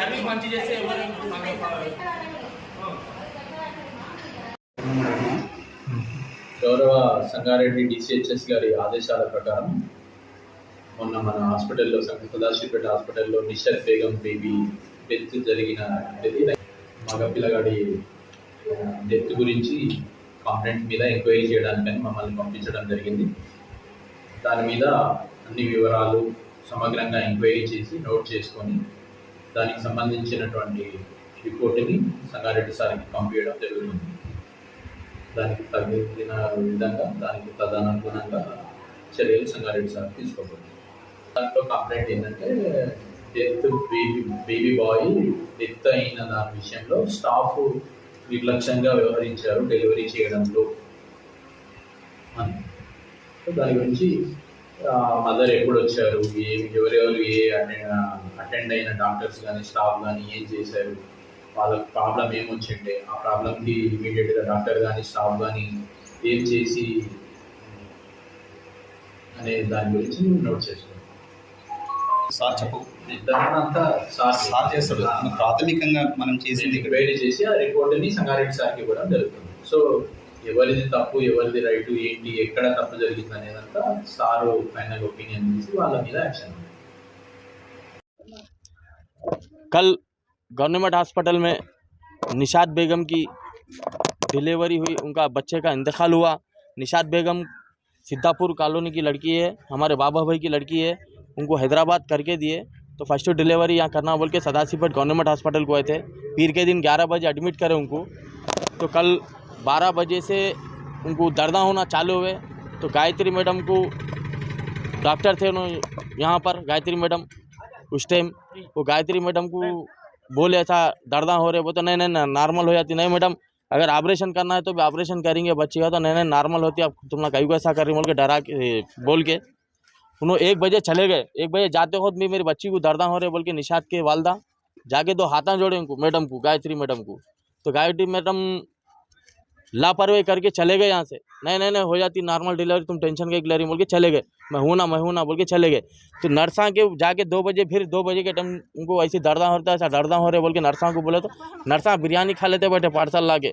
కార్మిక మంచి చేస్తే గౌరవ సంగారెడ్డి డిసిహెచ్ఎస్ గారి ఆదేశాల ప్రకారం మొన్న మన హాస్పిటల్లో సదాశివపేట హాస్పిటల్లో నిషత్ బేగం బేబీ డెత్ జరిగిన మగ పిల్లగాడి డెత్ గురించి కంప్లైంట్ మీద ఎంక్వైరీ చేయడానికని మమ్మల్ని పంపించడం జరిగింది. దాని మీద అన్ని వివరాలు సమగ్రంగా ఎంక్వైరీ చేసి నోట్ చేసుకొని దానికి సంబంధించినటువంటి రిపోర్ట్ని సంగారెడ్డి సార్కి పంపించడం జరుగుతుంది. దానికి తగిన విధంగా దానికి తదనుగుణంగా చర్యలు సంగారెడ్డి సార్ తీసుకోబోతుంది. దాంట్లో కంప్లైంట్ ఏంటంటే డెత్ బేబీ బాయ్ డెత్ అయిన దాని విషయంలో స్టాఫ్ నిర్లక్ష్యంగా వ్యవహరించారు డెలివరీ చేయడంలో అని. దాని గురించి మదర్ ఎప్పుడు వచ్చారు, ఎవరెవరు అటెండ్ అయిన డాక్టర్స్ కానీ స్టాఫ్ కానీ ఏం చేశారు, వాళ్ళకి ప్రాబ్లం ఏమొచ్చిండే, ఆ ప్రాబ్లంకి ఇమీడియట్గా డాక్టర్ కానీ స్టాఫ్ కానీ ఏం చేసి అనే దాని గురించి నోట్ చేసుకోండి. సార్ చెప్పు అంతా సార్ చేస్తాడు. ప్రాథమికంగా మనం చేసింది ఎంక్వైరీ చేసి ఆ రిపోర్ట్ని సంగారెడ్డి సార్కి ఇవ్వడం జరుగుతుంది. సో ఎవరిది తప్పు ఎవరిది రైటు ఏంటి ఎక్కడ తప్పు జరిగింది అనేదంతా సారు ఫైనల్ ఒపీనియన్ తీసి వాళ్ళ మీద యాక్షన్. कल गवर्नमेंट हॉस्पिटल में निशात बेगम की डिलीवरी हुई, उनका बच्चे का इंतकाल हुआ। निशात बेगम सिद्धापुर कॉलोनी की लड़की है, हमारे बाबा भाई की लड़की है। उनको हैदराबाद करके दिए तो फर्स्ट डिलीवरी यहाँ करना बोल के सदाशिवपेट गवर्नमेंट हॉस्पिटल को आए थे। पीर के दिन 11 बजे एडमिट करे उनको, तो कल 12 बजे से उनको दर्द होना चालू हुए। तो गायत्री मैडम को डॉक्टर थे उन्होंने यहाँ पर, गायत्री मैडम उस टाइम वो गायत्री मैडम को बोले ऐसा दर्द हो रहे, वो तो नहीं नॉर्मल हो जाती। नहीं मैडम अगर ऑपरेशन करना है तो भी ऑपरेशन करेंगे बच्ची का, तो नहीं नॉर्मल होती, अब तुम ना कहीं को ऐसा कर रही बोल के डरा के बोल के उन्होंने 1 बजे चले गए। 1 बजे जाते वक्त भी मेरी बच्ची को दर्द हो रहे बोल के निशात के वालदा जाके 2 हाथ जोड़े उनको मैडम को, गायत्री मैडम को। तो गायत्री मैडम लापरवाही करके चले गए यहाँ से। नहीं हो जाती नॉर्मल डिलीवरी, तुम टेंशन के डिलीवरी बोल के चले गए। मैं हूँ ना बोल के चले गए। तो नर्सा के जाके 2 बजे फिर 2 बजे के टाइम उनको ऐसे दर्द होता है, ऐसा दर्द हो रहे बोल के नर्सा को बोले, तो नर्सा बिरयानी खा लेते बैठे पार्सल ला के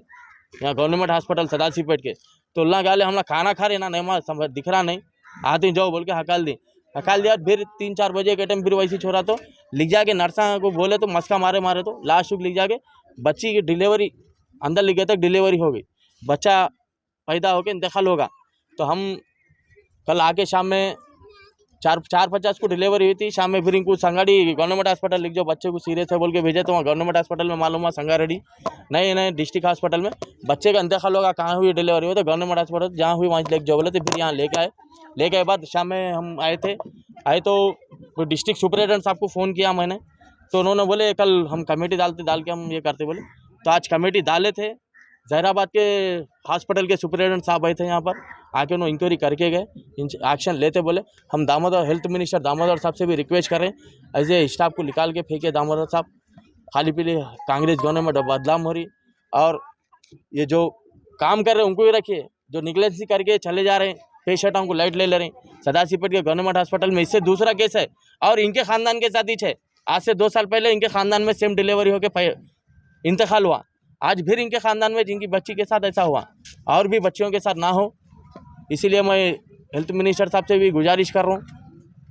यहाँ गवर्नमेंट हॉस्पिटल सदाशिवपेट के। तो अल्लाह गाले हम लोग खाना खा रहे ना, नहीं दिख रहा नहीं, आते जाओ बोल के हकाल दिया। फिर 3-4 बजे के टाइम फिर वैसे छोड़ा तो लिख जाके नर्सा को बोले तो मस्का मारे तो लास्ट लिख जाके बच्ची की डिलीवरी अंदर लिख गए तक डिलीवरी हो गई, बच्चा पैदा होकर इंतकाल होगा। तो हम कल आके शाम में 4:50 को डिलीवरी हुई थी। शाम में फिर इनको संगारेड्डी गवर्नमेंट हॉस्पिटल लिख जाओ, बच्चे को सीरियस है बोल के भेजे। तो वहाँ गवर्नमेंट हॉस्पिटल में मालूम हुआ संगारेड्डी नहीं डिस्ट्रिक्ट हॉस्पिटल में बच्चे का इंतकाल होगा। कहाँ हुई डिलीवरी हुई तो गवर्नमेंट हॉस्पिटल जहाँ हुई वहाँ लेके जाओ बोले। तो फिर यहाँ लेके आए बाद शाम में हम आए तो डिस्ट्रिक्ट सुपरिटेंडेंट साहब को फ़ोन किया मैंने, तो उन्होंने बोले कल हम कमेटी डाल के हम ये करते बोले। तो आज कमेटी डाले थे, जहराबाद के हॉस्पिटल के सुपरिटेंडेंट साहब आए थे यहाँ पर, आके उन्होंने इंक्वायरी करके गए, एक्शन लेते बोले। हम दामोदर हेल्थ मिनिस्टर दामोदर साहब से भी रिक्वेस्ट करें ऐसे स्टाफ को निकाल के फेंके दामोदर साहब, खाली पीली कांग्रेस गवर्नमेंट बदनाम हो रही। और ये जो काम कर रहे हैं उनको ही रखिए, जो निगलेंसी करके चले जा रहे हैं, पेशेंटों को लाइट ले रहे हैं। सदाशिवपेट के गवर्नमेंट हॉस्पिटल में इससे दूसरा केस है और इनके खानदान के साथ ही है। आज से 2 साल पहले इनके खानदान में सेम डिलीवरी होकर इंतकाल हुआ, आज फिर इनके ख़ानदान में जिनकी बच्ची के साथ ऐसा हुआ और भी बच्चियों के साथ ना हो। इसीलिए मैं हेल्थ मिनिस्टर साहब से भी गुजारिश कर रहा हूँ,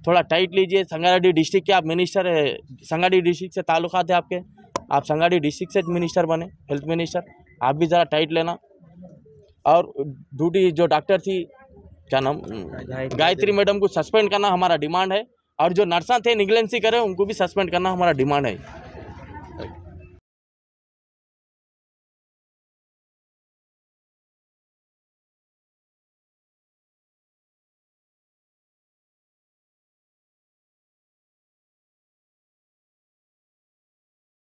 थोड़ा टाइट लीजिए। संगारेड्डी डिस्ट्रिक्ट के आप मिनिस्टर है, संगारेड्डी डिस्ट्रिक्ट से ताल्लुकात है आपके, आप संगारेड्डी डिस्ट्रिक्ट से मिनिस्टर बने हेल्थ मिनिस्टर, आप भी ज़रा टाइट लेना। और ड्यूटी जो डॉक्टर थी क्या नाम गायत्री मैडम को सस्पेंड करना हमारा डिमांड है, और जो नर्सा थे निगलेंसी करे उनको भी सस्पेंड करना हमारा डिमांड है।